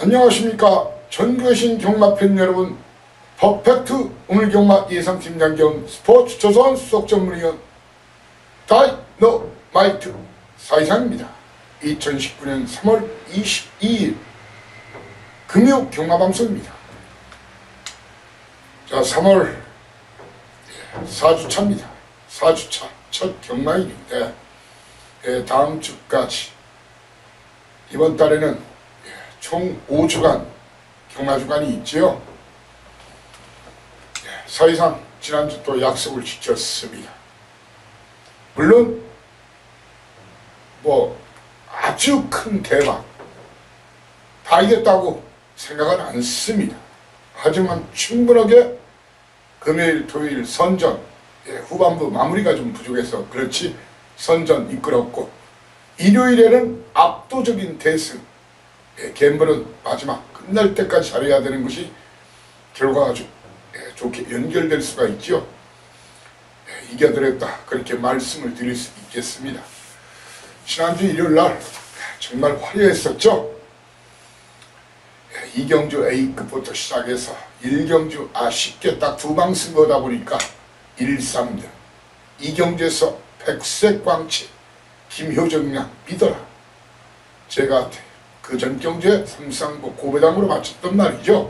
안녕하십니까. 전교신 경마팬 여러분, 퍼펙트 오늘 경마 예상팀장 겸 스포츠조선 수석전문위원 다이너마이트 사이상입니다. 2019년 3월 22일 금요 경마방송입니다. 자, 3월 4주차입니다. 4주차 첫 경마일인데 다음 주까지 이번 달에는 총 5주간 경마주간이 있지요. 사실상 지난주 또 약속을 지켰습니다. 물론 뭐 아주 큰 대박 다 이겼다고 생각은 않습니다. 하지만 충분하게 금요일 토요일 선전 후반부 마무리가 좀 부족해서 그렇지 선전 이끌었고, 일요일에는 압도적인 대승, 갬블은 마지막 끝날 때까지 잘해야 되는 것이 결과가 아주 좋게 연결될 수가 있죠. 이겨드렸다 그렇게 말씀을 드릴 수 있겠습니다. 지난주 일요일날 정말 화려했었죠. 2경주 A급부터 시작해서 1경주 아쉽게 딱 두 방 쓴 거다 보니까 1-3등, 2경주에서 백색광채 김효정량 믿어라, 제가 그 전 경주에 삼상보 고배당으로 맞췄던 말이죠.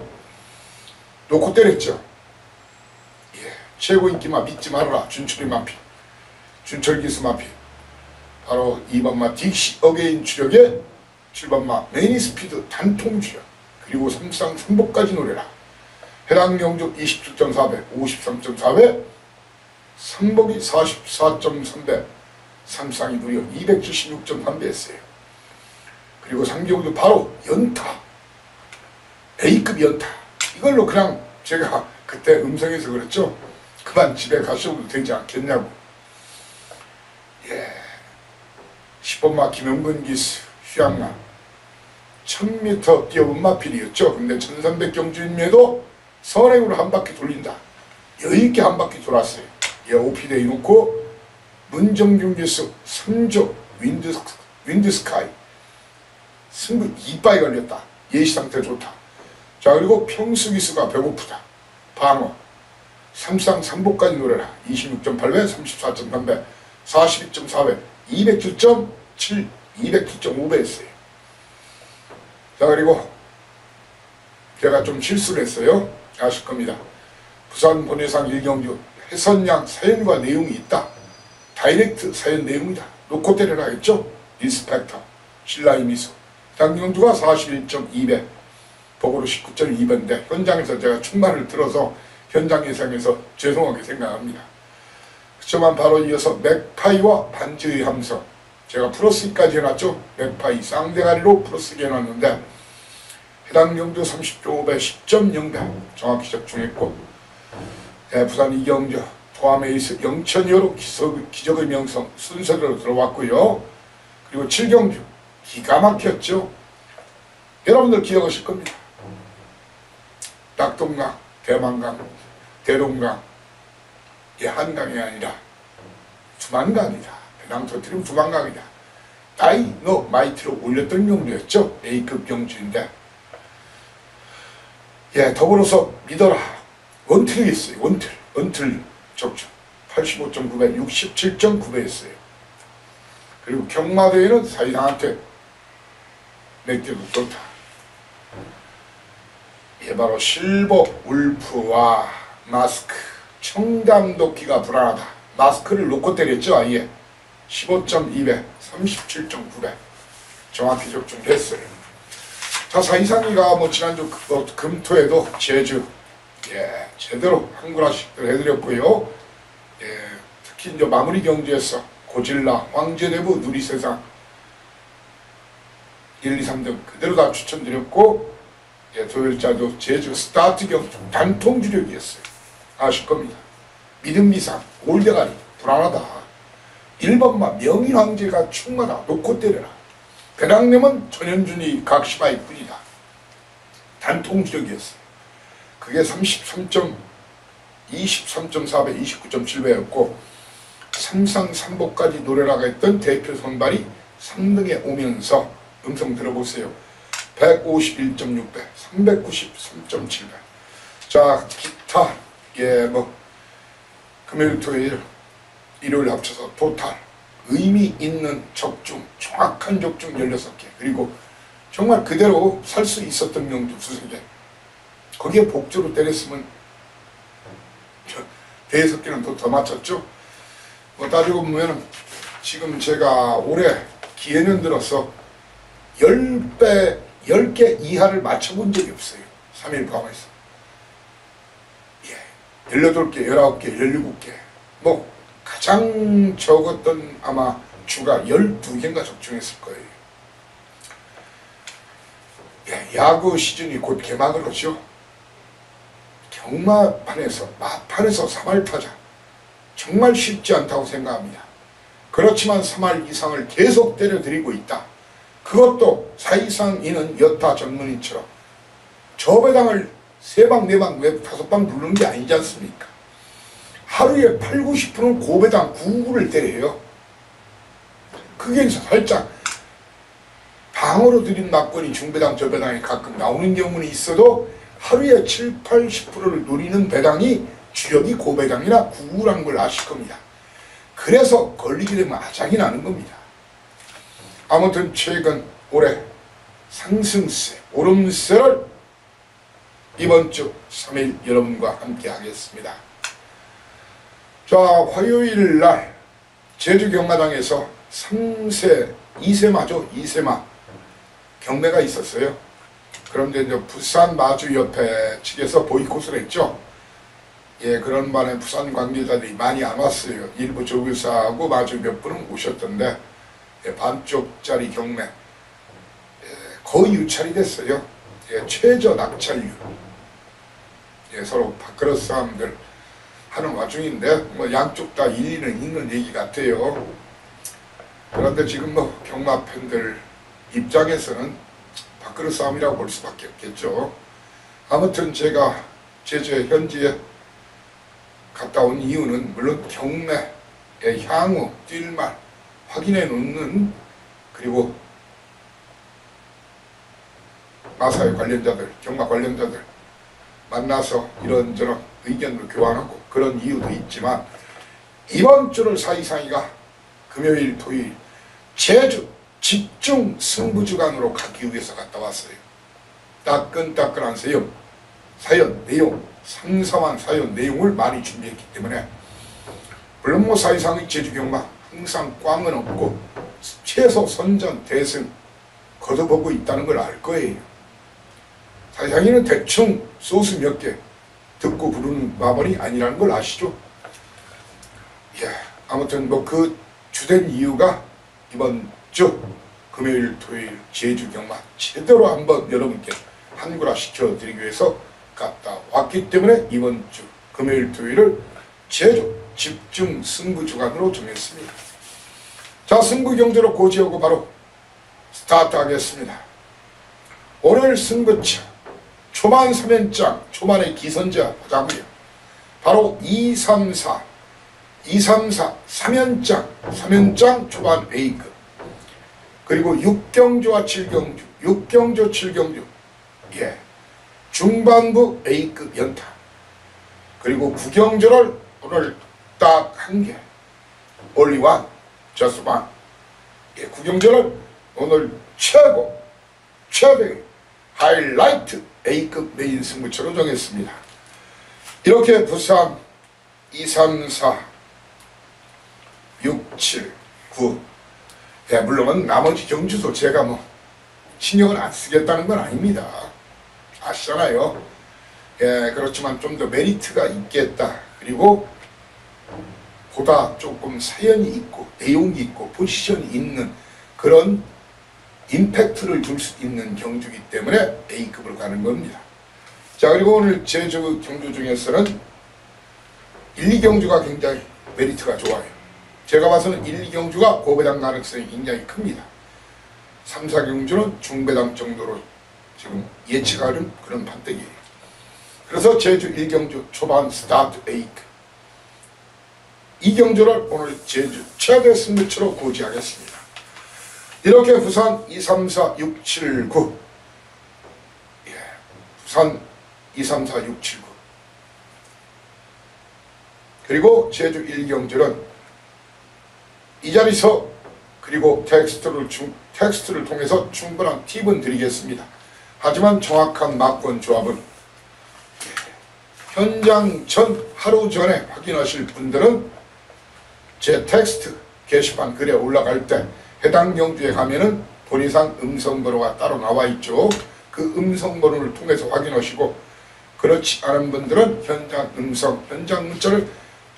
놓고 때렸죠. 최고 인기마 믿지 말아라 준철이 마피, 준철기수 마피, 바로 2번마 딕시 어게인 주력에 7번마 매니스피드 단통 주력, 그리고 삼상 3복까지 노래라. 해당 경주 27.4배 53.4배, 삼복이 44.3배, 삼상이 무려 276.3배 했어요. 그리고 3경주 바로 연타, A급 연타, 이걸로 그냥 제가 그때 음성에서 그랬죠. 그만 집에 가셔도 되지 않겠냐고. 10번마 김영근 기수 휴양남 1000m 뛰어본 마필이었죠. 근데 1300경주임에도 선행으로 한 바퀴 돌린다. 여유있게 한 바퀴 돌았어요. 오피대 이놓고 문정균 기수 3조 윈드스카이 승부 이빠이 걸렸다. 예시상태 좋다. 자, 그리고 평수 기수가 배고프다. 방어 삼상 3복까지 노래라. 26.8배 34.3배 42.4배 207.7 207.5배 했어요. 자, 그리고 제가 좀 실수를 했어요. 아실 겁니다. 부산 본회상 1경주 해선양 사연과 내용이 있다. 다이렉트 사연 내용이다. 놓고 때려라 했죠. 리스펙터 신라의 미소 당경주가 41.2배 보고로 19.2배인데 현장에서 제가 충만을 들어서 현장 예상에서 죄송하게 생각합니다. 그렇지만 바로 이어서 맥파이와 반지의 함성, 제가 플러스까지 해놨죠. 맥파이 쌍대가리로 플러스게 해놨는데 해당 경주 30.5배 10.0배 정확히 적중했고, 부산 2경주 포함 에이스 영천여로 기적의 명성 순서대로 들어왔고요. 그리고 7경주 기가 막혔죠. 여러분들 기억하실 겁니다. 낙동강, 대만강, 대동강, 한강이 아니라 두만강이다. 배낭 터뜨리면 두만강이다. 다이너마이트로 올렸던 경주였죠. A급 경주인데, 더불어서 믿어라 원틀이 있어요. 원틀 적중 85.9배 67.9배 했어요. 그리고 경마대회는 사이상한테 내게도 좋다. 바로 실버 울프와 마스크 청담도끼가 불안하다. 마스크를 놓고 때렸죠. 아예 15.2배 37.9배 정확히 적중했어요. 자, 사이상이가 뭐 지난주 금토에도 제주 제대로 한글화식을 해드렸고요. 특히 이제 마무리 경주에서 고질라, 황제대부, 누리세상 1, 2, 3등 그대로 다 추천드렸고, 토요일자도 제주 스타트 경주 단통 주력이었어요. 아실 겁니다. 믿음미상 올대가리 불안하다. 1번마 명인황제가 충마다 놓고 때려라. 배낭nem은 전현준이 각시바일 뿐이다. 단통 주력이었어요. 그게 23.4배 29.7배였고 삼상 3복까지 노래라가 했던 대표 선발이 3등에 오면서 음성 들어보세요. 151.6배, 393.7배. 자, 기타, 뭐 금요일, 토요일, 일요일 합쳐서 토탈 의미 있는 적중, 정확한 적중 16개, 그리고 정말 그대로 살 수 있었던 명주 두세 개, 거기에 복주로 때렸으면 대여섯 개는 더 맞췄죠. 뭐 따지고 보면은 지금 제가 올해 기해년 들어서 10배, 10개 이하를 맞춰본 적이 없어요. 3일 포함해서. 18개, 19개, 17개. 뭐 가장 적었던 아마 주가 12개인가 적중했을 거예요. 야구 시즌이 곧 개막을 하죠. 경마판에서, 마판에서 3할 타자, 정말 쉽지 않다고 생각합니다. 그렇지만 3할 이상을 계속 때려드리고 있다. 그것도 사이상 이는 여타 전문인처럼 저배당을 3방, 4방, 5방 누르는 게 아니지 않습니까? 하루에 8, 90%는 고배당 9구를 때려요. 그게 살짝 방어로 들인 낙권이 중배당, 저배당이 가끔 나오는 경우는 있어도 하루에 7, 80%를 노리는 배당이 주력이 고배당이나 9구라는 걸 아실 겁니다. 그래서 걸리게 되면 아작이 나는 겁니다. 아무튼 최근 올해 상승세, 오름세를 이번 주 3일 여러분과 함께 하겠습니다. 자, 화요일 날 제주 경마장에서 3세, 2세마죠. 2세마 경매가 있었어요. 그런데 이제 부산 마주협회 측에서 보이콧을 했죠. 그런 반에 부산 관계자들이 많이 안 왔어요. 일부 조교사하고 마주 몇 분은 오셨던데 반쪽짜리 경매 거의 유찰이 됐어요. 최저 낙찰률. 서로 밥그릇 싸움들 하는 와중인데 뭐 양쪽 다 일리는 있는 얘기 같아요. 그런데 지금 뭐 경마 팬들 입장에서는 밥그릇 싸움이라고 볼 수밖에 없겠죠. 아무튼 제가 제주에 현지에 갔다 온 이유는 물론 경매의 향후 뛸말 확인해 놓는, 그리고 마사의 관련자들, 경마 관련자들 만나서 이런저런 의견을 교환하고 그런 이유도 있지만, 이번 주를 사이상이가 금요일, 토요일 제주 집중 승부주간으로 가기 위해서 갔다 왔어요. 따끈따끈한 사연, 내용, 상상한 사연, 내용을 많이 준비했기 때문에 물론 뭐 사이상의 제주 경마 항상 꽝은 없고 최소 선전, 대승 거둬보고 있다는 걸 알 거예요. 사이상이는 대충 소수 몇 개 듣고 부르는 마번이 아니라는 걸 아시죠? 아무튼 뭐 그 주된 이유가 이번 주 금요일, 토요일 제주 경마 제대로 한번 여러분께 한구라 시켜드리기 위해서 갔다 왔기 때문에 이번 주 금요일, 토요일을 제주 집중 승부 주간으로 정했습니다. 자, 승부 경제로 고지하고 바로 스타트 하겠습니다. 오늘 승부처 초반 3연장, 초반의 기선제 보자고요. 바로 234, 3연장 초반 A급, 그리고 6경주와 7경주, 6경주, 7경주, 중반부 A급 연타, 그리고 9경주를 오늘 딱 한 개, only one, just one. 9경주를 오늘 최대 하이라이트 A급 메인 승부처로 정했습니다. 이렇게 부산 2, 3, 4, 6, 7, 9. 물론 나머지 경주도 제가 뭐 신경을 안 쓰겠다는 건 아닙니다. 아시잖아요. 그렇지만 좀 더 메리트가 있겠다. 그리고 보다 조금 사연이 있고 내용이 있고 포지션이 있는 그런 임팩트를 줄 수 있는 경주이기 때문에 A급으로 가는 겁니다. 자, 그리고 오늘 제주 경주 중에서는 1, 2경주가 굉장히 메리트가 좋아요. 제가 봐서는 1, 2경주가 고배당 가능성이 굉장히 큽니다. 3, 4경주는 중배당 정도로 지금 예측하는 그런 판때기예요. 그래서 제주 1경주 초반 스타트 A급, 2경주를 오늘 제주 최대 승부처로 고지하겠습니다. 이렇게 부산 2, 3, 4, 6, 7, 9 선 2, 3, 4, 6, 7, 9. 그리고 제주 1경절은 이 자리에서 그리고 텍스트를 통해서 충분한 팁은 드리겠습니다. 하지만 정확한 막권 조합은 현장 전 하루 전에 확인하실 분들은 제 텍스트 게시판 글에 올라갈 때 해당 경주에 가면은 본의상 음성번호가 따로 나와 있죠. 그 음성번호를 통해서 확인하시고, 그렇지 않은 분들은 현장 문자를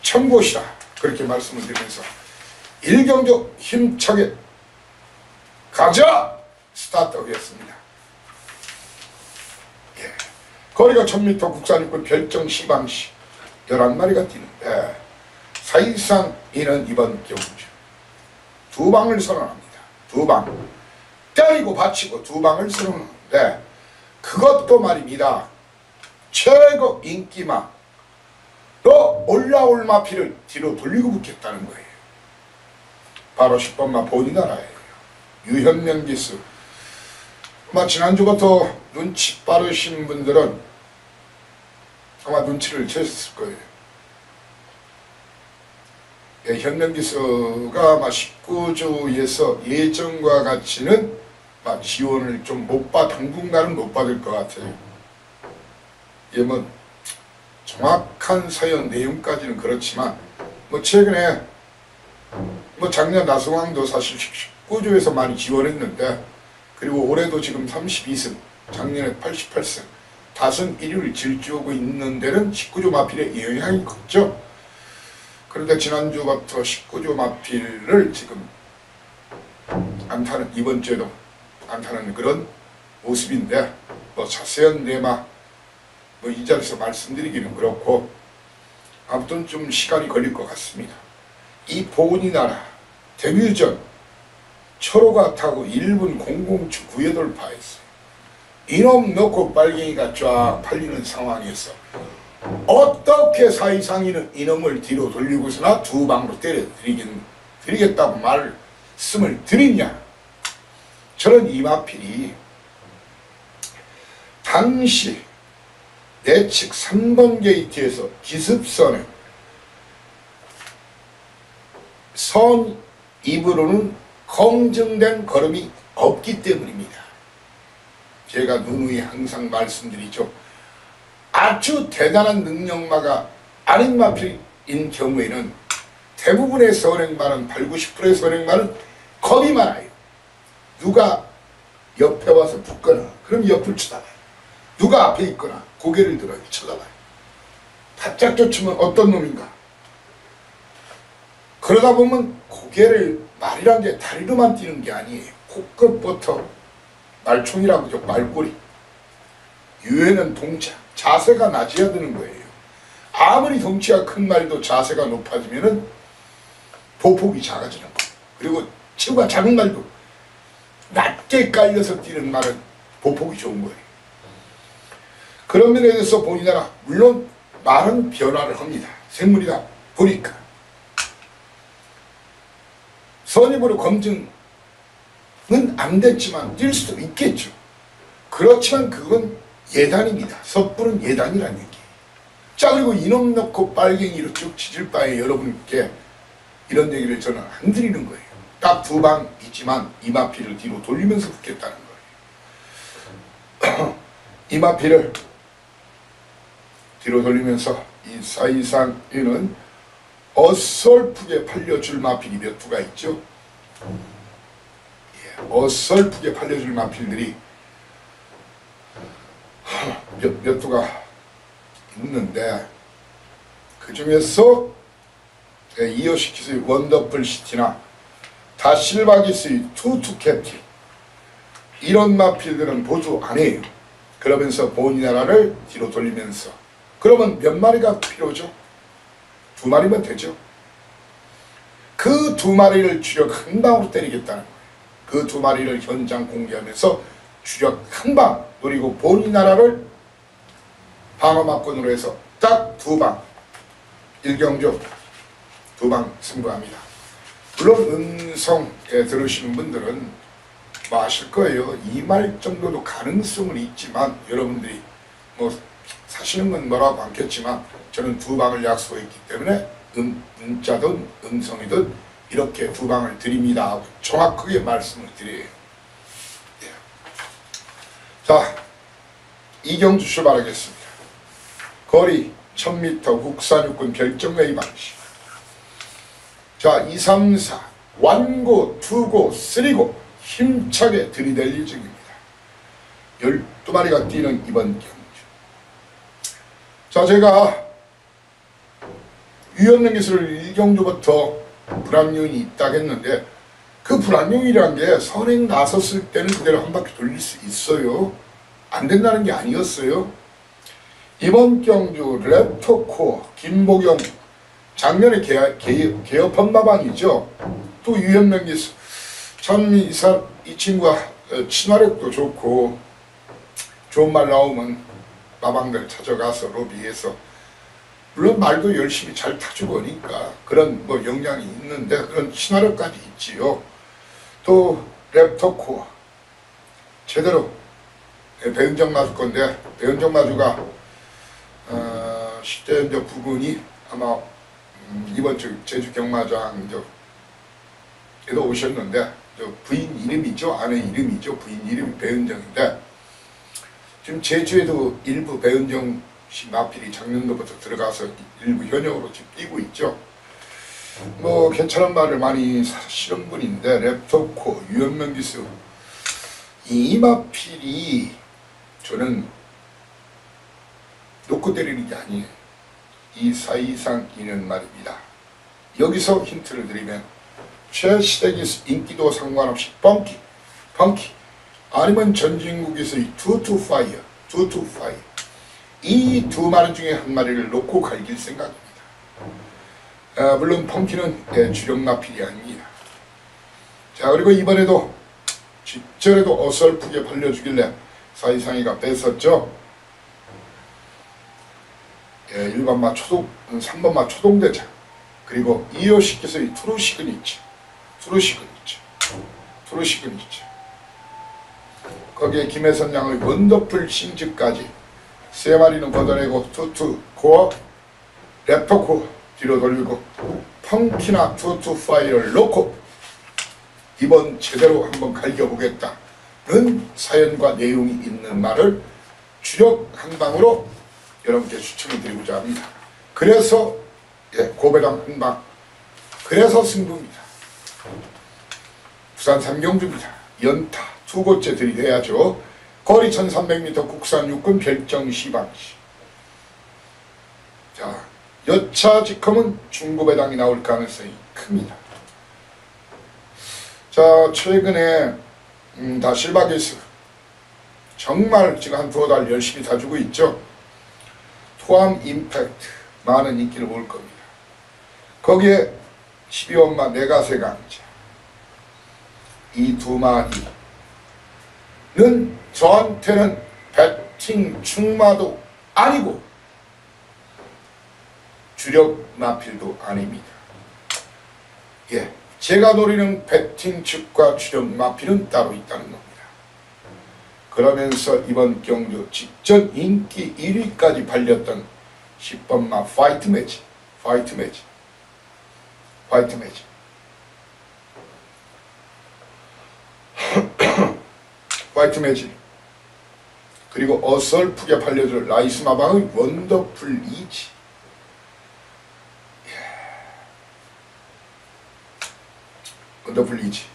참고시라 그렇게 말씀을 드리면서 1경주 힘차게 가자! 스타트하겠습니다. 예. 거리가 1000m 국산육군 별정 시방시 11마리가 뛰는데 사실상 이는 이번 경주 두 방을 선언합니다. 두 방. 때리고 받치고 두 방을 선언하는데 그것도 말입니다. 최고 인기마 또 올라올 마피를 뒤로 돌리고 붙겠다는 거예요. 바로 10번마 본이나라예요. 유현명 기수. 아마 지난주부터 눈치 빠르신 분들은 아마 눈치를 챘을 거예요. 예, 현명 기수가 아마 19주에서 예전과 같이는 지원을 좀 못 당분간은 못 받을 것 같아요. 예, 뭐 정확한 사연 내용까지는 그렇지만 최근에 작년 나성왕도 사실 19주에서 많이 지원했는데, 그리고 올해도 지금 32승, 작년에 88승, 다승 1위를 질주하고 있는 데는 19주 마필의 영향이 컸죠. 그런데 지난주부터 19주 마필을 지금 안 타는, 이번 주에도 안 타는 그런 모습인데, 자세한 내막 이 자리에서 말씀드리기는 그렇고, 아무튼 좀 시간이 걸릴 것 같습니다. 이 보은이나라 데뷔전 철호가 타고 1분 009에 돌파했어요. 이놈 넣고 빨갱이가 쫙 팔리는 상황에서 어떻게 사이상이는 이놈을 뒤로 돌리고서나 두 방으로 때려드리겠다고 말씀을 드리냐. 저는 이마필이 당시 내측 3번 게이트에서 기습선에 선 입으로는 검증된 걸음이 없기 때문입니다. 제가 누누이 항상 말씀드리죠. 아주 대단한 능력마가 아닌 마필인 경우에는 대부분의 선행마는 80~90%의 선행마는 겁이 많아요. 누가 옆에 와서 붙거나 그럼 옆을 쳐다봐요. 누가 앞에 있거나 고개를 들어 쳐다봐요. 바짝 쫓으면 어떤 놈인가. 그러다 보면 고개를, 말이란 게 다리로만 뛰는 게 아니에요. 코끝부터 말총이라고 하죠. 말꼬리. 유해는 동작, 자세가 낮아야 되는 거예요. 아무리 덩치가 큰 말도 자세가 높아지면은 보폭이 작아지는 거예요. 그리고 체구가 작은 말도 낮게 깔려서 뛰는 말은 보폭이 좋은 거예요. 그런 면에 대해서 보니라 물론 말은 변화를 합니다. 생물이다 보니까. 선입으로 검증은 안 됐지만 뛸 수도 있겠죠. 그렇지만 그건 예단입니다. 섣부른 예단이라는 얘기예요. 자, 그리고 이놈 넣고 빨갱이로 쭉 찢을 바에 여러분께 이런 얘기를 저는 안 드리는 거예요. 딱 두 방 있지만 이마피를 뒤로 돌리면서 붙겠다는 거예요. 이마피를 뒤로 돌리면서 이 사이상에는 어설프게 팔려줄 마필이 몇 두가 있죠. 예, 어설프게 팔려줄 마필들이 몇 두가 있는데, 그 중에서 이어시키스의 원더풀 시티나 다실바기스의 투투 캡틴, 이런 마필들은 보조 안 해요. 그러면서 보니나라를 뒤로 돌리면서, 그러면 몇 마리가 필요죠? 2마리면 되죠. 그 2마리를 주력 한 방으로 때리겠다는 거예요. 그 2마리를 현장 공개하면서 주력 한 방 노리고 보니나라를 방어막권으로 해서 딱 2방, 1경주 2방 승부합니다. 물론 음성에 들으시는 분들은 아실 거예요. 이 말 정도도 가능성은 있지만 여러분들이 뭐 사시는 건 뭐라고 않겠지만 저는 두 방을 약속했기 때문에 문자든 음성이든 이렇게 두 방을 드립니다 하고 정확하게 말씀을 드려요. 예. 자, 이경주 출발하겠습니다. 거리 1000m 국산 육군 결정 A 방식. 자, 2, 3, 4 완고, 투고, 쓰리고 힘차게 들이댈 예정입니다. 12마리가 뛰는 이번 경주. 자, 제가 위험령 기술을 1경주부터 불안용이 있다고 했는데 그 불안용이라는 게 선행 나섰을 때는 그대로 한 바퀴 돌릴 수 있어요. 안 된다는 게 아니었어요. 이번 경주 랩터코어 김보경 작년에 개업한 마방이죠. 또 위험령 기술 참 이 친구가 친화력도 좋고 좋은 말 나오면 마방들 찾아가서 로비해서 물론 말도 열심히 잘 타주고 하니까 그런 뭐 역량이 있는데 그런 친화력까지 있지요. 또 랩터코어 제대로 배은정 마주 건데 배은정 마주가 10대 이제 부군이 아마 이번 주 제주 경마장 에도 오셨는데 부인 이름이죠. 아내 이름이죠. 부인 이름이 배은정인데 지금 제주에도 일부 배은정 씨 마필이 작년도부터 들어가서 일부 현역으로 지금 뛰고 있죠. 뭐 괜찮은 말을 많이 하시는 분인데 랩터코 유현명 기수 이 마필이 저는 놓고 때리는 게 아니에요. 이 사이상 이는 말입니다. 여기서 힌트를 드리면 최시대 기수 인기도 상관없이 펑키 아니면 전진국에서의 투투파이어 이 두 마리 중에 한 마리를 놓고 갈길 생각입니다. 물론 펑키는 주력 마필이 아닙니다. 자, 그리고 이번에도 직전에도 어설프게 벌려주길래 사이상이가 뺐었죠. 1번마 3번마 초동대장 그리고 이호식께서의 트루시그니치 거기에 김혜선 양의 원더풀 신즈까지 세 마리는 걷어내고 투투 코어 랩터 코어 뒤로 돌리고 펑키나 투투 파이어를 놓고 이번 제대로 한번 갈겨보겠다는 사연과 내용이 있는 말을 주력 한 방으로 여러분께 추천을 드리고자 합니다. 그래서 고배당 한 방 그래서 승부입니다. 부산 삼경주입니다. 연타 두 곳째 들이대야죠. 거리 1300m 국산 육군 결정 시방시. 자, 여차 직검은 중고배당이 나올 가능성이 큽니다. 자, 최근에 다실바게스 정말 지금 한 두어 달 열심히 다주고 있죠. 토암 임팩트 많은 인기를 모을 겁니다. 거기에 12원마 내가세 강자 이 두 마리는 저한테는 배팅 충마도 아니고 주력 마필도 아닙니다. 예, 제가 노리는 배팅 측과 주력 마필은 따로 있다는 겁니다. 그러면서 이번 경주 직전 인기 1위까지 발렸던 10번마 파이트 매치 그리고 어설프게 팔려줄 라이스 마방의 원더풀 이지. 원더풀 이지.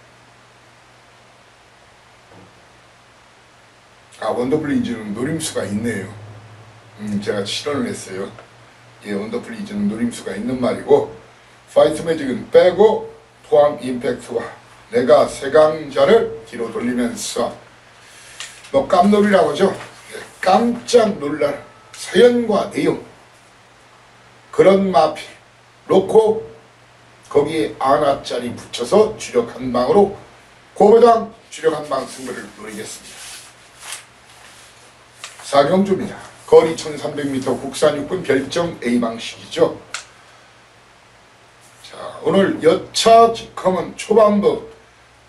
원더풀 이지는 노림수가 있네요. 제가 실현을 했어요. 예, 원더풀 이지는 노림수가 있는 말이고 파이트 매직은 빼고 포함 임팩트와 내가 세강자를 뒤로 돌리면서 뭐 깜놀이라고 하죠. 깜짝 놀랄 사연과 내용 그런 마필 놓고 거기에 아나짜리 붙여서 주력 한 방으로 고배당 주력 한 방 승부를 노리겠습니다. 사경주입니다. 거리 1300m 국산 육군 결정 A 방식이죠. 자, 오늘 여차 직검은 초반부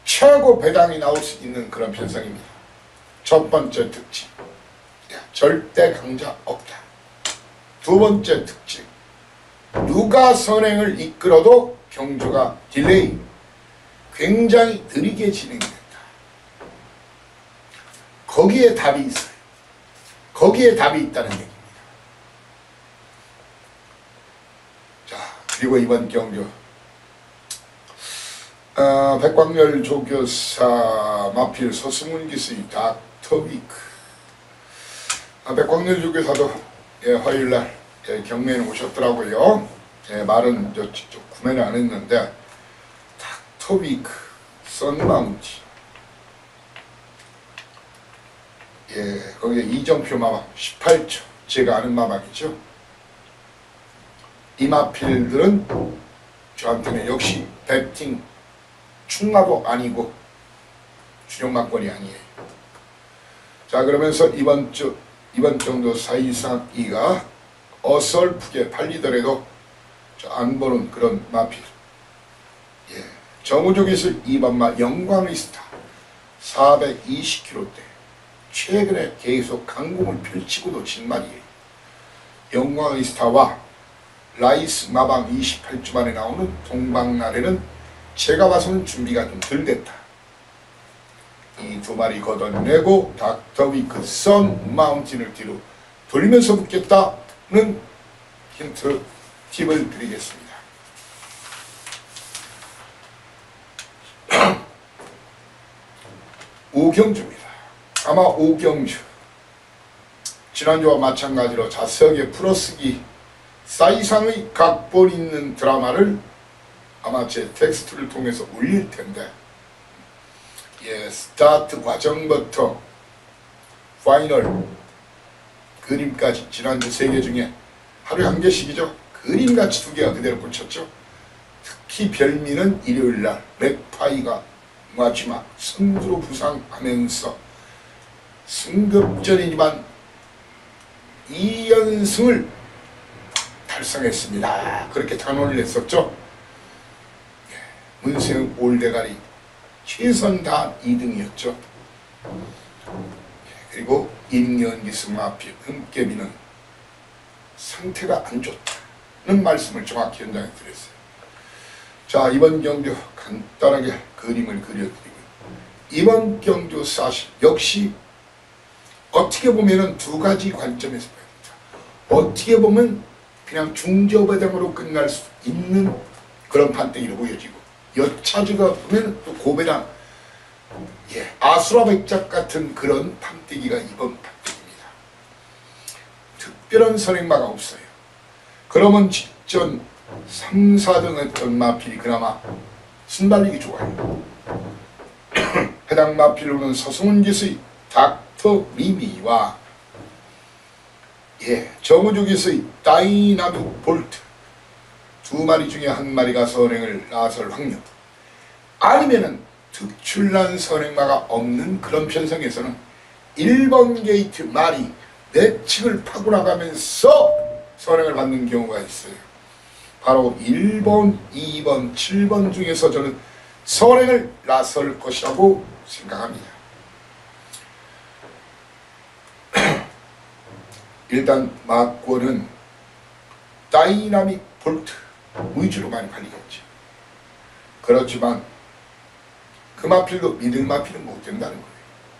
최고 배당이 나올 수 있는 그런 편성입니다. 첫 번째 특징 절대 강자 없다. 두 번째 특징, 누가 선행을 이끌어도 경주가 딜레이, 굉장히 느리게 진행된다. 거기에 답이 있어요. 거기에 답이 있다는 얘기입니다. 자, 그리고 이번 경주 백광열 조교사 마필 서승훈 기수의 닥터위크. 백광열 조교사도 화요일날 경매에 오셨더라고요. 말은 직접 구매는 안 했는데 닥터위크 선마운틴, 거기에 이정표 마방 18초, 제가 아는 마방이죠. 이 마필들은 저한테는 역시 배팅 충마도 아니고 주력만권이 아니에요. 자, 그러면서 이번 정도 사이상 이가 어설프게 팔리더라도 안 보는 그런 마필. 정우족에서 2번마 영광의 스타 420kg대 최근에 계속 강공을 펼치고도 진 말이에요. 영광의 스타와 라이스 마방 28주 만에 나오는 동방날에는 제가 봐서는 준비가 좀 덜 됐다. 이 두 마리 걷어내고 닥터위크 선 마운틴을 뒤로 돌리면서 붙겠다는 힌트 팁을 드리겠습니다. 오경주입니다. 아마 오경주 지난주와 마찬가지로 자세하게 풀어쓰기 사이상의 각본 있는 드라마를 아마 제 텍스트를 통해서 올릴 텐데, 스타트 과정부터 파이널 그림까지 지난주 3개 중에 하루에 1개씩이죠. 그림같이 2개가 그대로 꽂혔죠. 특히 별미는 일요일날 맥파이가 마지막 선두로 부상하면서 승급전이지만 2연승을 달성했습니다. 그렇게 단언을 했었죠. 문세영 올대가리 최선 다한 2등이었죠. 그리고 임연기승 마필 흠깨비는 상태가 안 좋다는 말씀을 정확히 현장에 드렸어요. 자, 이번 경주 간단하게 그림을 그려드리고, 이번 경주 사실 역시 어떻게 보면은 2가지 관점에서 봐야 됩니다. 어떻게 보면 그냥 중저배당으로 끝날 수 있는 그런 판때기로 보여지고, 여차지가 보면 또 고배당, 아수라백작 같은 그런 판때기가 이번 판때기입니다. 특별한 선행마가 없어요. 그러면 직전 3, 4등 했던 마필이 그나마 순발력이 좋아요. 해당 마필로는 서승훈 기수의 닥터 미미와 정우주 기수의 다이나믹 볼트 2마리 중에 1마리가 선행을 나설 확률, 아니면은 특출난 선행마가 없는 그런 편성에서는 1번 게이트 말이 내측을 파고 나가면서 선행을 받는 경우가 있어요. 바로 1번, 2번, 7번 중에서 저는 선행을 나설 것이라고 생각합니다. 일단 막권은 다이나믹 볼트 위주로 많이 팔리겠죠. 그렇지만 그 마필도 믿을 마필은 못 된다는 거예요.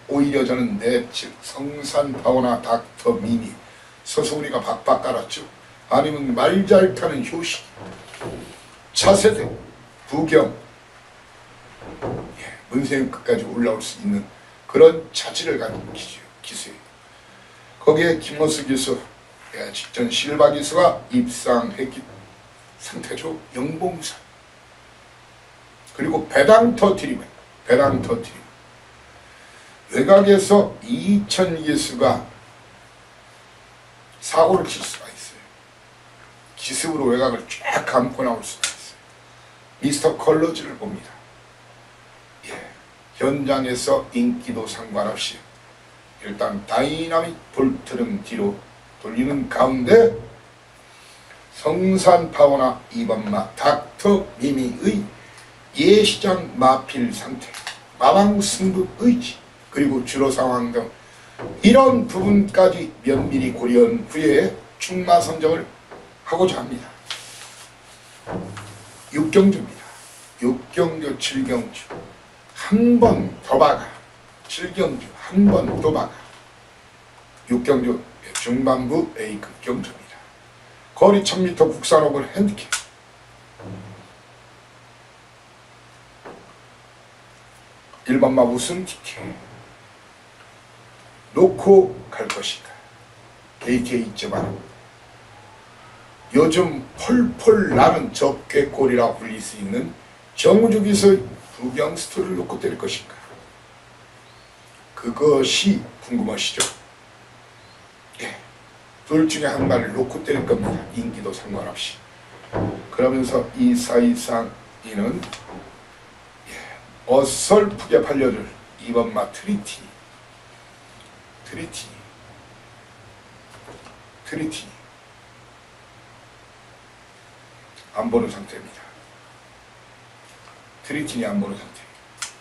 오히려 저는 내측 성산파워나 닥터 미니 서소리가 박박 깔았죠. 아니면 말 잘 타는 효식, 차세대, 부경, 문세영 끝까지 올라올 수 있는 그런 차질을 가진 기수예요. 거기에 김호수 기수, 직전 실바 기수가 입상했기 상태죠. 영봉산. 그리고 배당 터트리면 외곽에서 이천 기수가 사고를 칠 수가 있어요. 기습으로 외곽을 쫙 감고 나올 수가 있어요. 미스터 컬러즈를 봅니다. 현장에서 인기도 상관없이 일단 다이나믹 볼트는 뒤로 돌리는 가운데 성산파워나 2번마 닥터 미미의 예시장 마필 상태, 마방 승부 의지, 그리고 주로 상황 등 이런 부분까지 면밀히 고려한 후에 충마 선정을 하고자 합니다. 육경주입니다. 육경주, 칠경주 한 번 더 박아, 칠경주 한 번 더 박아. 육경주 중반부 A급 경주입니다. 거리 1000m 국산 오글 핸디캡. 일반마 우승 티켓 놓고 갈 것인가. KK 있지만 요즘 펄펄 나는 적개골이라 불릴 수 있는 정우주기서의 부경 스토리를 놓고 때릴 것인가. 그것이 궁금하시죠? 예, 둘 중에 한 마리를 놓고 때릴 겁니다. 인기도 상관없이. 그러면서 이 사이상 이는 어설프게 팔려줄 이번마 트리티 안 보는 상태입니다. 트리틴이 안 보는 상태.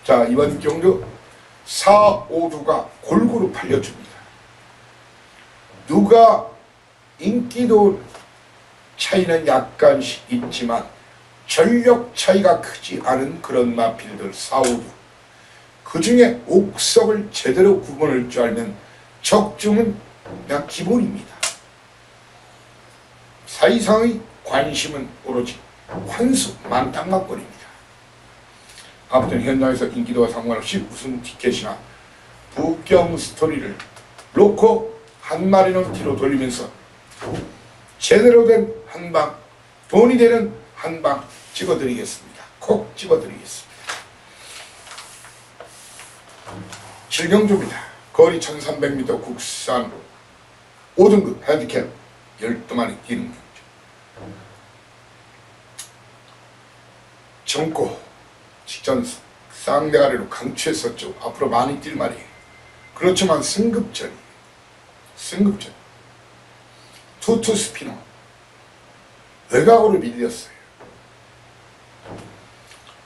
자, 이번 경주 4, 5두가 골고루 팔려줍니다. 누가 인기도 차이는 약간씩 있지만 전력 차이가 크지 않은 그런 마필들 4, 5두. 그 중에 옥석을 제대로 구분할 줄 알면 적중은 그냥 기본입니다. 사이상의 관심은 오로지 환수, 만땅만권입니다. 아무튼 현장에서 인기도와 상관없이 우승 티켓이나 부경 스토리를 놓고 한 마리는 뒤로 돌리면서 제대로 된 한방, 돈이 되는 한방 찍어드리겠습니다. 콕 찍어드리겠습니다. 칠경주입니다. 거리 1300m 국산 5등급 핸디캡 12마리 뛰는 경주. 젊고 직전 쌍대가리로 강추했었죠. 앞으로 많이 뛸 말이에요. 그렇지만 승급전 투투 스피너 외곽으로 밀렸어요.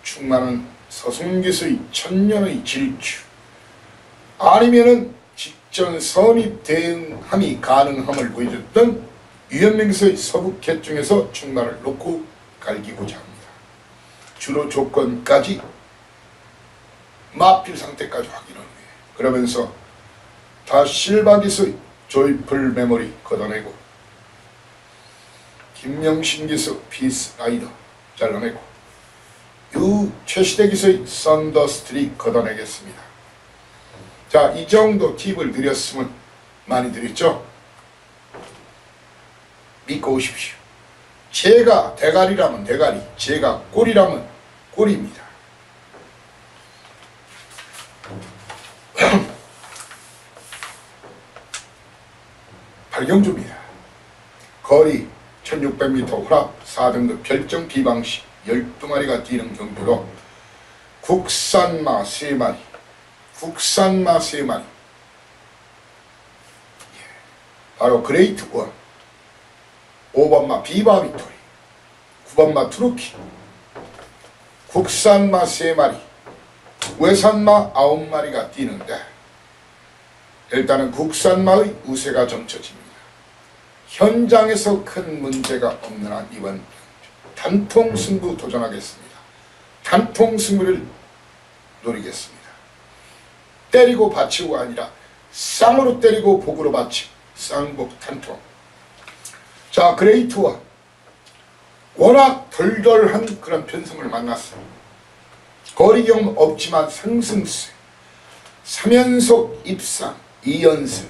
충만은 서승기수의 천년의 질주 아니면은 직전 선입 대응함이 가능함을 보여줬던 유현명서의 서북해 중에서 충만을 놓고 갈기고자 합니다. 주로 조건까지 마필 상태까지 확인한 후에 그러면서 다 실바기수의 조이풀 메모리 걷어내고 김명신 기수 피스 라이더 잘라내고 최시대 기수의 썬더스트릭 걷어내겠습니다. 자, 이 정도 팁을 드렸으면 많이 드렸죠? 믿고 오십시오. 제가 대가리라면 대가리, 제가 꼬리라면 꼬리입니다. 발경주입니다. 거리 1600m 혼합 4등급 별정 비방식 12마리가 뛰는 경주로 국산마 3마리 바로 그레이트 원 5번마 비바 빅토리 9번마 트루키 국산마 3마리 외산마 9마리가 뛰는데 일단은 국산마의 우세가 점쳐집니다. 현장에서 큰 문제가 없는 한 이번 단통 승부 도전하겠습니다. 단통 승부를 노리겠습니다. 때리고 받치고가 아니라 쌍으로 때리고 복으로 받치고 쌍복 단통. 자, 그레이트와 워낙 덜덜한 그런 편성을 만났어요. 거리 경험 없지만 상승세 3연속 입상 2연승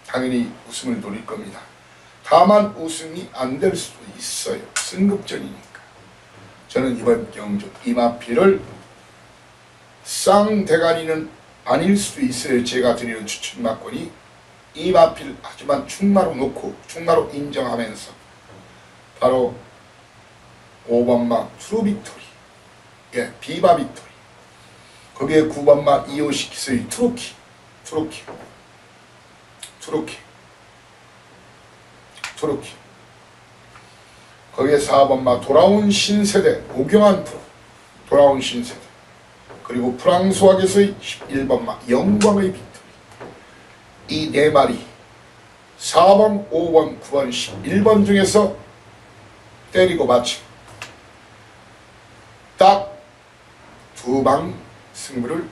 당연히 우승을 노릴 겁니다. 다만 우승이 안 될 수도 있어요. 승급전이니까. 저는 이번 경주 이마필을 쌍대가리는 아닐 수도 있어요. 제가 드리는 추천마권이 이마필 하지만 충마로 놓고 충마로 인정하면서 바로 5번마 트루빅토리, 예, 비바 빅토리, 거기에 9번마 이오시키스의 트로키 거기에 4번마 돌아온 신세대 오경환 프로, 돌아온 신세대, 그리고 프랑스와계서의 11번마 영광의 빅토리, 이 네 마리 4번, 5번, 9번, 11번 중에서 때리고 맞추 딱 두 방 승부를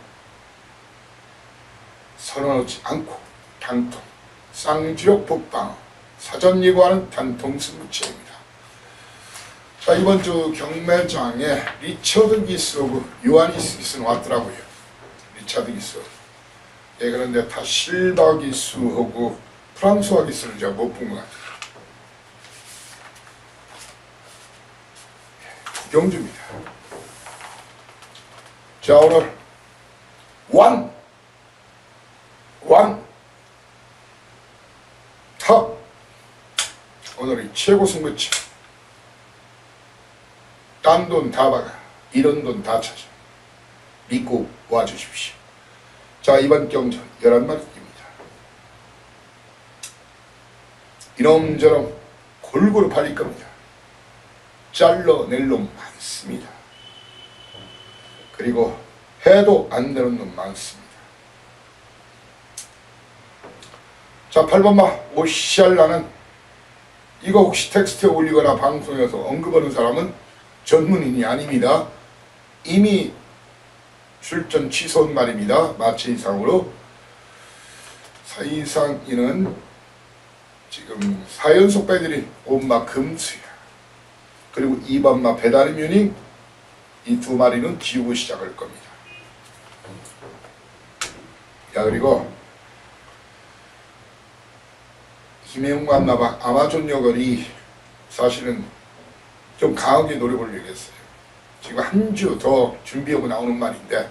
선언하지 않고 단통, 쌍지력 복방, 사전 예고하는 단통 승부체입니다. 자, 이번 주 경매장에 리처드 기스하고 요하니스 기스는 왔더라고요. 리처드 기스. 예, 그런데 다 실바 기스하고 프랑스와 기스를 제가 못 본 것 같아요. 구경주입니다. 자, 오늘 탑 오늘의 최고 승부치. 딴 돈 다 박아, 이런 돈 다 찾아. 믿고 와주십시오. 자, 이번 경전 11마리입니다. 이놈저놈 골고루 팔릴 겁니다. 잘라낼 놈 많습니다. 그리고 해도 안 되는 놈 많습니다. 자, 8번마 오시알라는 이거 혹시 텍스트에 올리거나 방송에서 언급하는 사람은 전문인이 아닙니다. 이미 출전 취소한 말입니다. 마체 이상으로. 사이상 이는 지금 4연속 배들이 온마 금수야. 그리고 2번마 배달의 뮤닝 이 두 마리는 지우고 시작할 겁니다. 야, 그리고 김혜웅과 나박 아마존 여걸이 사실은 좀 강하게 노려보려고 했어요. 지금 한 주 더 준비하고 나오는 말인데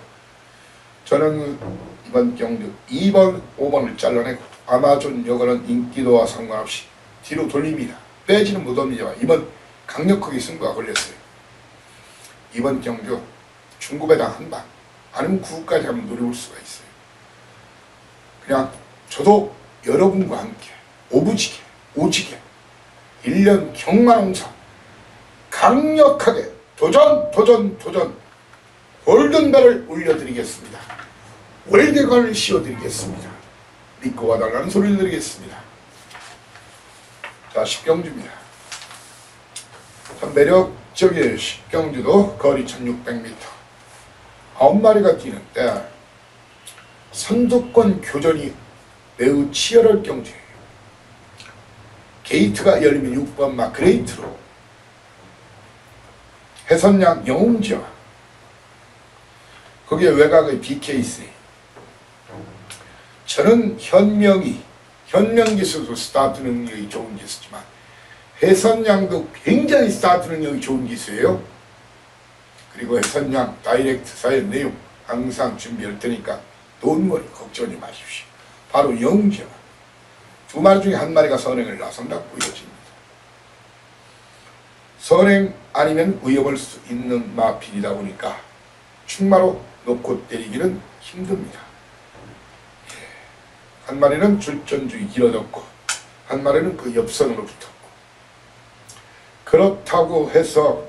저는 이번 경주 2번, 5번을 잘라내고 아마존 여걸은 인기도와 상관없이 뒤로 돌립니다. 빼지는 못합니다만 이번 강력하게 승부가 걸렸어요. 이번 경주 중급에다 한 방 아니면 9까지 한번 노려볼 수가 있어요. 그냥 저도 여러분과 함께 오부지게 오지게 1년 경마농사 강력하게 도전 골든벨을 울려드리겠습니다. 월계관을 씌워드리겠습니다. 믿고 와달라는 소리를 드리겠습니다. 자, 십경주입니다. 참 매력적인 십경주도 거리 1600m 9마리가 뛰는데 선두권 교전이 매우 치열할 경주예요. 게이트가 열리면 6번마 그레이트로 해선양 영웅지와 거기에 외곽의 BKC. 저는 현명기수도 스타트 능력이 좋은 기수지만 해선양도 굉장히 스타트 능력이 좋은 기수예요. 그리고 해선양 다이렉트 사연 내용 항상 준비할 테니까 돈머리 걱정하지 마십시오. 바로 영웅지와 두 마리 중에 한 마리가 선행을 나선다고 보여집니다. 선행 아니면 위협할 수 있는 마필이다 보니까 충마로 놓고 때리기는 힘듭니다. 한 마리는 출전주의 길어졌고 한 마리는 그 옆선으로 붙었고 그렇다고 해서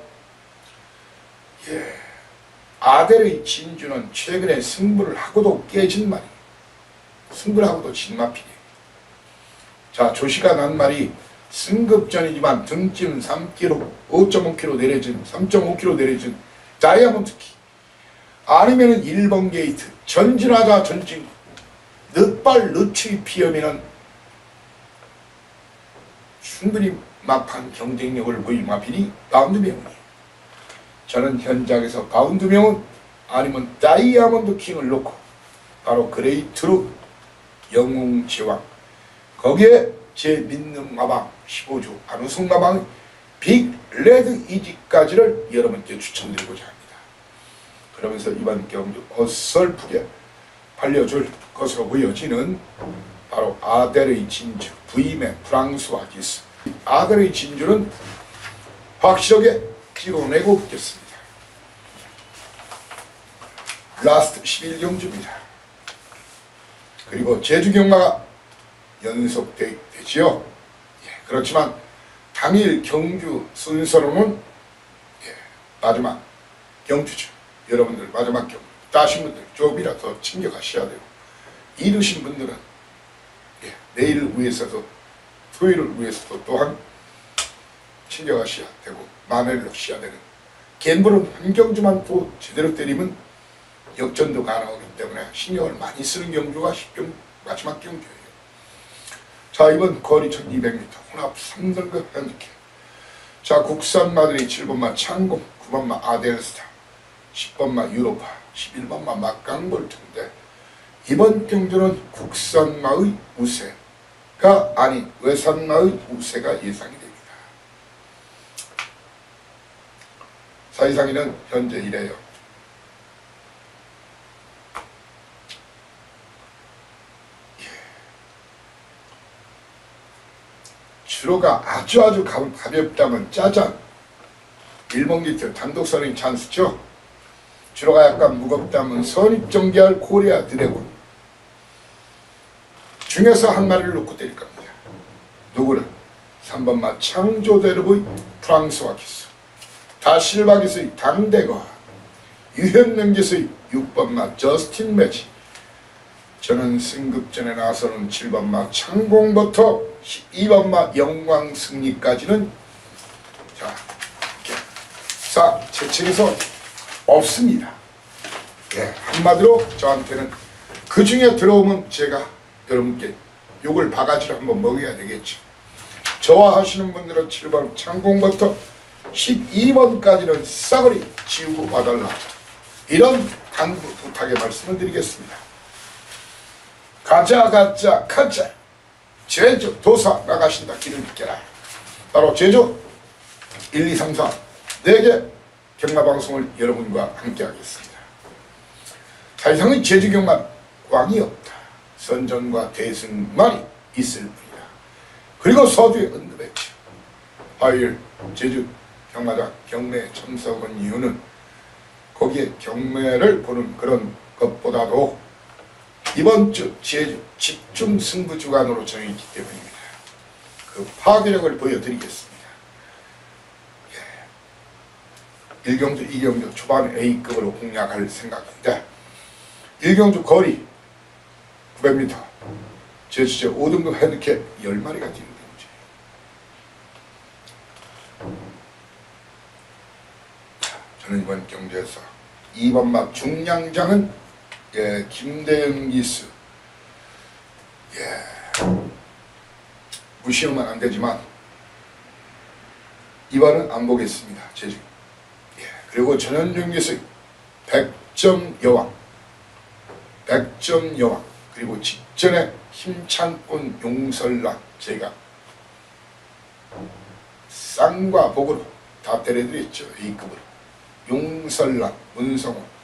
아델의 진주는 최근에 승부를 하고도 깨진 말이 승부를 하고도 진 마필이에요. 자, 조시가 난 말이 승급전이지만 등짐 3kg, 5.5kg 내려진 3.5kg 내려진 다이아몬드키 아니면은 1번 게이트 전진하자 전진 늦발 늦추기 피하면은 충분히 막판 경쟁력을 보일 마필이 바운드명이에요. 저는 현장에서 바운드명은 아니면 다이아몬드 킹을 놓고 바로 그레이트로 영웅 제왕 거기에 제 믿는 마방 15주 안우승 마방 빅 레드 이지까지를 여러분께 추천드리고자 합니다. 그러면서 이번 경주 어설프게 팔려줄 것으로 보여지는 바로 아델의 진주 부임의 프랑스와 기스. 아델의 진주는 확실하게 찍어내고 있겠습니다. 라스트 11경주입니다. 그리고 제주경마가 연속되지요. 그렇지만 당일 경주 순서로는 마지막 경주죠. 여러분들 마지막 경주 따신 분들 조금이라도 챙겨가셔야 되고 이르신 분들은 내일을 위해서도 토요일을 위해서도 또한 챙겨가셔야 되고 만회를 하셔야 되는 갬블은 환경주만 또 제대로 때리면 역전도 가능하기 때문에 신경을 많이 쓰는 경주가 10경주 마지막 경주예요. 자, 이번 거리 1200m 혼합 3등급 핸디캡. 자, 국산마들이 7번마 창공, 9번마 아델스타, 10번마 유로파, 11번마 막강볼트인데 이번 경주는 국산마의 우세가 아닌 외산마의 우세가 예상이 됩니다. 사이상위는 현재 이래요. 주로가 아주 가볍다면 짜잔 1번기트 단독선행 찬스죠. 주로가 약간 무겁다면 선입정계할 코리아 드래곤 중에서 한 마리를 놓고 때릴 겁니다. 누구는 3번마 창조대르의 프랑스와 기스, 다실바 기스의 당대거, 유현명 기스의 6번마 저스틴 매치. 저는 승급전에 나서는 7번마 창공부터 12번마 영광승리까지는 자, 제 책에서 없습니다. 예, 한마디로 저한테는 그 중에 들어오면 제가 여러분께 욕을 바가지로 한번 먹여야 되겠죠. 좋아하시는 분들은 7번 창공부터 12번까지는 싸그리 지우고 와달라, 이런 당부 부탁의 말씀을 드리겠습니다. 가자 제주 도사 나가신다 길을 비켜라. 바로 제주 1, 2, 3, 4 4개 경마방송을 여러분과 함께 하겠습니다. 사실상은 제주 경마 왕이 없다. 선전과 대승만이 있을 뿐이다. 그리고 서두에 언급했죠. 화요일 제주 경마장 경매에 참석한 이유는 거기에 경매를 보는 그런 것보다도 이번 주 제주 집중 승부 주간으로 정했기 때문입니다. 그 파괴력을 보여드리겠습니다. 예. 1경주, 2경주 초반 A급으로 공략할 생각인데 1경주 거리 900m 제주제 5등급 핸디캡 10마리가 뛰는 경주. 저는 이번 경주에서 2번마 중량장은 예, 김대영 기수. 예, 무시하면 안 되지만 이번은 안 보겠습니다. 제주. 예, 그리고 전현중 기수 100점 여왕, 100점 여왕, 그리고 직전에 힘찬 용설란 제가 쌍과 복으로 다 때려드렸죠. A급으로. 용설란, 문성호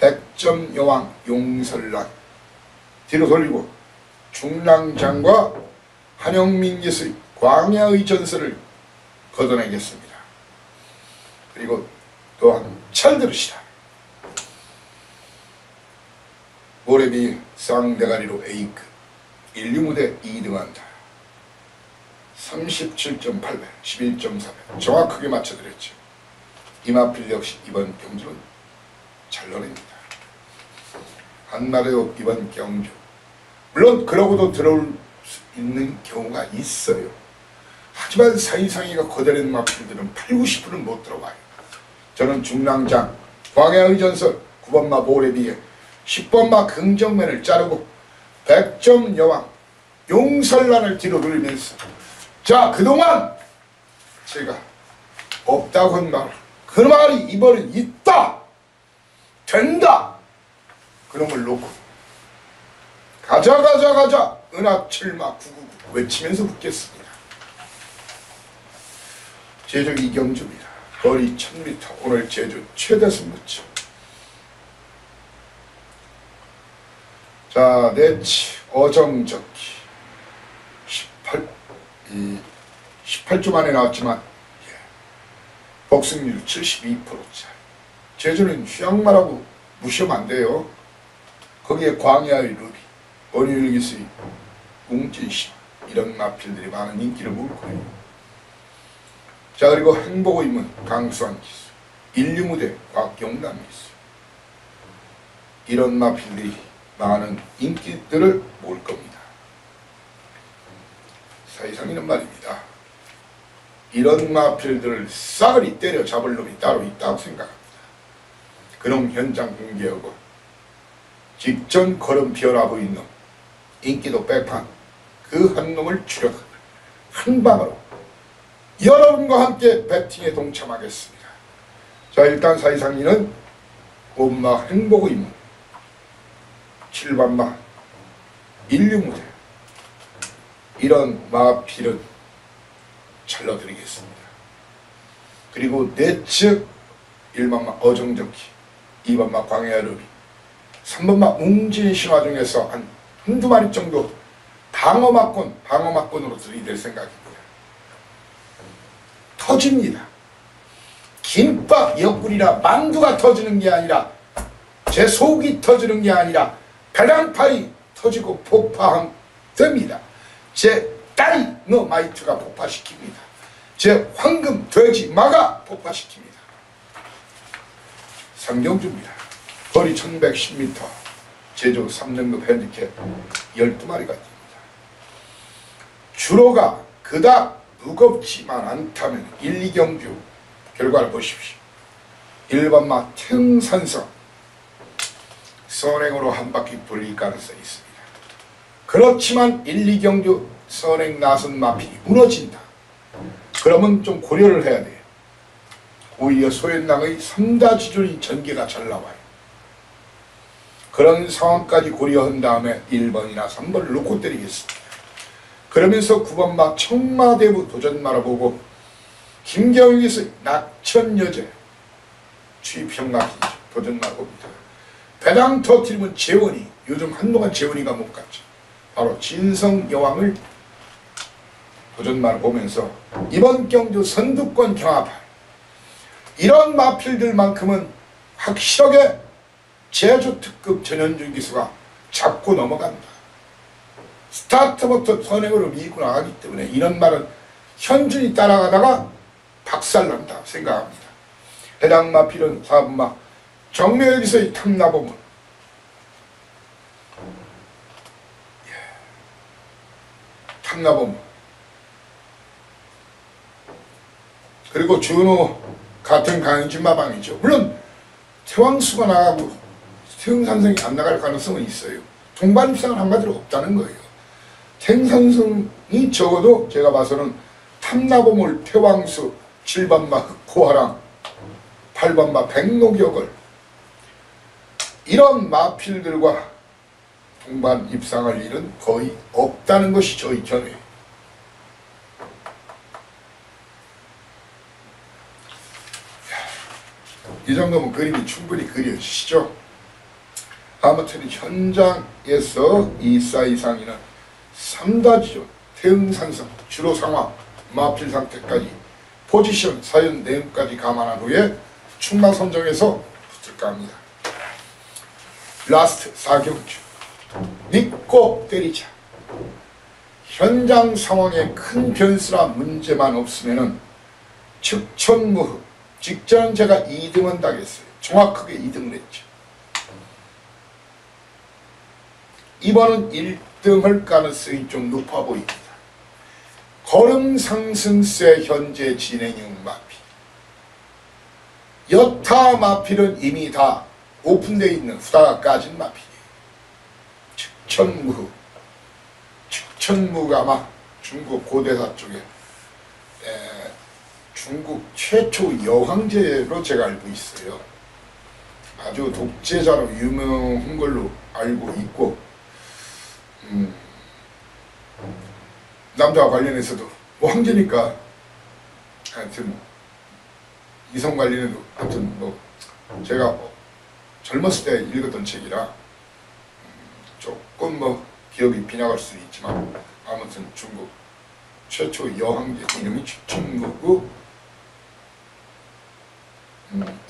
100점 여왕 용설란 뒤로 돌리고 중랑장과 한영민 기수의 광야의 전설을 걷어내겠습니다. 그리고 또한 잘 들으시라. 모래비 쌍대가리로 A급 1류무대 2등한다. 37.8배 11.4배 정확하게 맞춰드렸죠. 이마필 역시 이번 경주는 잘 노립니다. 한마디로 이번 경주 물론 그러고도 들어올 수 있는 경우가 있어요. 하지만 사이상이가 거대한 마필들은 8, 90%는 못 들어와요. 저는 중랑장, 광야의 전설, 9번마 모래비에 10번마 긍정면을 자르고 100점 여왕, 용설란을 뒤로 돌리면서 자, 그동안 제가 없다고 한 말, 그 말이 이번엔 있다! 된다! 그놈을 놓고 가자 은하 7마 999 외치면서 붙겠습니다. 제주 이경주입니다. 거리 1000m 오늘 제주 최대 승부처. 자, 내치 어정적기 18주 만에 나왔지만 예, 복승률 72%짜리. 제주는 휴양마라고 무시하면 안 돼요. 거기에 광야의 루비, 원유일기수의 웅진신 이런 마필들이 많은 인기를 모을 거예요. 자, 그리고 행복의 임은 강수한 기수, 인류무대 곽용남 기수 이런 마필들이 많은 인기들을 모을 겁니다. 이런 마필들을 싸그리 때려잡을 놈이 따로 있다고 생각합니다. 그놈 현장 공개하고 직전 걸음 피어나 보인 놈, 인기도 백판 그 한 놈을 추격하는 한 방으로 여러분과 함께 배팅에 동참하겠습니다. 자, 일단 사이상리는 엄마 행복의 문 7반마 인류무대 이런 마필은 잘라드리겠습니다. 그리고 내측 1반마 어정적기 2반마 광야르비 3반마 웅진신화 중에서 한두 마리 정도 방어막권으로 들이댈 생각입니다. 터집니다. 김밥 옆구리라 만두가 터지는 게 아니라 제 속이 터지는 게 아니라 배낭팔이 터지고 폭파됩니다. 제 다이너마이트가 폭파시킵니다. 제 황금 돼지 마가 폭파시킵니다. 상경주입니다. 거리 1110m 제주 3등급 핸디캡 12마리가 뜁니다. 주로가 그닥 무겁지만 않다면 1, 2경주 결과를 보십시오. 1반마 태흥산성 선행으로 한 바퀴 돌릴 가능성이 있습니다. 그렇지만 1, 2경주 선행 나선 마필이 무너진다. 그러면 좀 고려를 해야 돼요. 오히려 소현랑의 3다지존이 전개가 잘 나와요. 그런 상황까지 고려한 다음에 1번이나 3번을 놓고 때리겠습니다. 그러면서 9번마 청마대부 도전마를 보고 김경익에서 낙천여제 취평락이죠. 도전마를 봅니다. 배당 터트리면 재원이 요즘 한동안 재원이가 못 갔죠. 바로 진성여왕을 도전마를 보면서 이번 경주 선두권 경합할 이런 마필들만큼은 확실하게 제주 특급 전현준 기수가 잡고 넘어간다. 스타트부터 선행으로 밀고 나가기 때문에 이런 말은 현준이 따라가다가 박살난다 생각합니다. 해당 마필은 4분마 정묘기서의 탐나보문 탐나보문 그리고 준호 같은 강진마방이죠. 물론 태왕수가 나가고 태흥산성이 안 나갈 가능성은 있어요. 동반 입상은 한마디로 없다는 거예요. 태흥산성이 적어도 제가 봐서는 탐나보물 태왕수 7반마 흑호하랑 8반마 백록역을 이런 마필들과 동반 입상할 일은 거의 없다는 것이 저희 견해예요. 이 정도면 그림이 충분히 그려지시죠? 아무튼 현장에서 이 사이상이는 3다지존, 태흥산성, 주로 상황, 마필 상태까지 포지션, 사연 내용까지 감안한 후에 충마 선정에서 붙을까 합니다. 라스트 4경주 믿고 때리자. 현장 상황에 큰 변수나 문제만 없으면은 측천무흡 직전은 제가 2등은 당했어요. 정확하게 2등을 했죠. 이번은 1등 할 가능성이 좀 높아 보입니다. 걸음 상승세 현재 진행형 마필. 여타 마필은 이미 다 오픈되어 있는 후다가 까진 마필이에요. 측천무흡. 측천무가 아마 중국 고대사 쪽에 중국 최초 여황제로 제가 알고 있어요. 아주 독재자로 유명한 걸로 알고 있고 남자와 관련해서도 뭐 황제니까 하여튼 이성 관련해도 하여튼 뭐 제가 젊었을 때 읽었던 책이라 조금 뭐 기억이 빗나갈 수도 있지만 아무튼 중국 최초 여황제 이름이 측천무고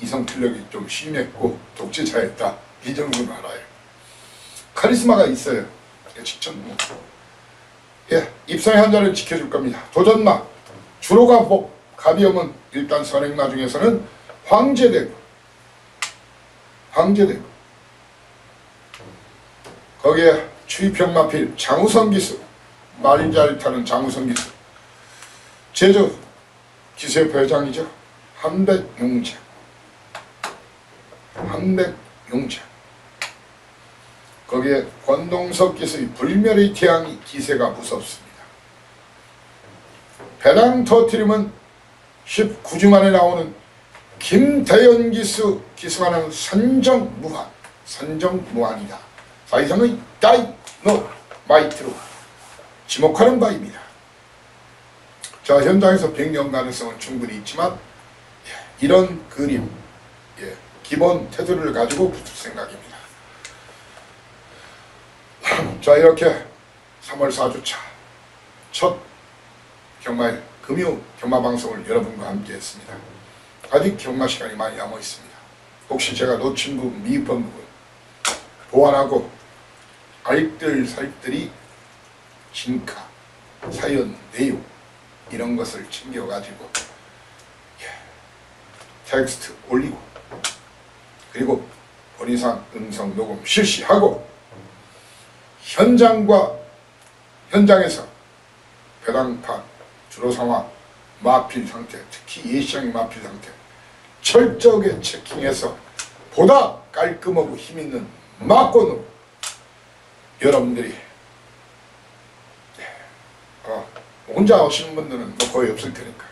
이성 틀력이 좀 심했고 독재자였다. 이 정도는 알아요. 카리스마가 있어요. 측천무. 예, 입상의 한자를 지켜줄 겁니다. 도전마 주로가 가비염은 일단 선행마 중에서는 황제대구 거기에 추위평마필 장우성 기수 말 잘 타는 장우성 기수 제주 기세협회 회장이죠. 한백용재. 거기에 권동석 기수의 불멸의 태양이 기세가 무섭습니다. 배당 터트리면 19주 만에 나오는 김대현 기수가는 선정무한이다. 사이상의 다이너마이트로 지목하는 바입니다. 자, 현장에서 변경 가능성은 충분히 있지만 이런 그림, 기본 태도를 가지고 붙을 생각입니다. 자, 이렇게 3월 4주차 첫 경마일 금요 경마방송을 여러분과 함께 했습니다. 아직 경마 시간이 많이 남아 있습니다. 혹시 제가 놓친 부분, 미흡한 부분 보완하고 알뜰살뜰히 진카, 사연, 내용 이런 것을 챙겨가지고 텍스트 올리고 그리고 본인상 음성 녹음 실시하고 현장에서 배당판, 주로 상황, 마필 상태, 특히 예시장의 마필 상태 철저하게 체킹해서 보다 깔끔하고 힘있는 막권으로 여러분들이 혼자 오시는 분들은 뭐 거의 없을 테니까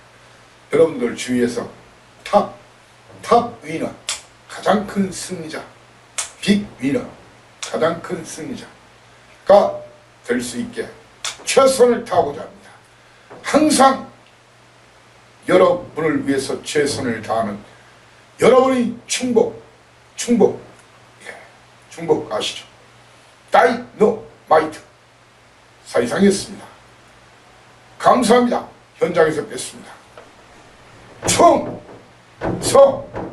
여러분들 주위에서 탑 위너, 가장 큰 승리자, 빅 위너, 가장 큰 승리자가 될 수 있게 최선을 다하고자 합니다. 항상 여러분을 위해서 최선을 다하는 여러분의 충복 아시죠? 다이너마이트 사이상이었습니다. 감사합니다. 현장에서 뵙습니다. 충성!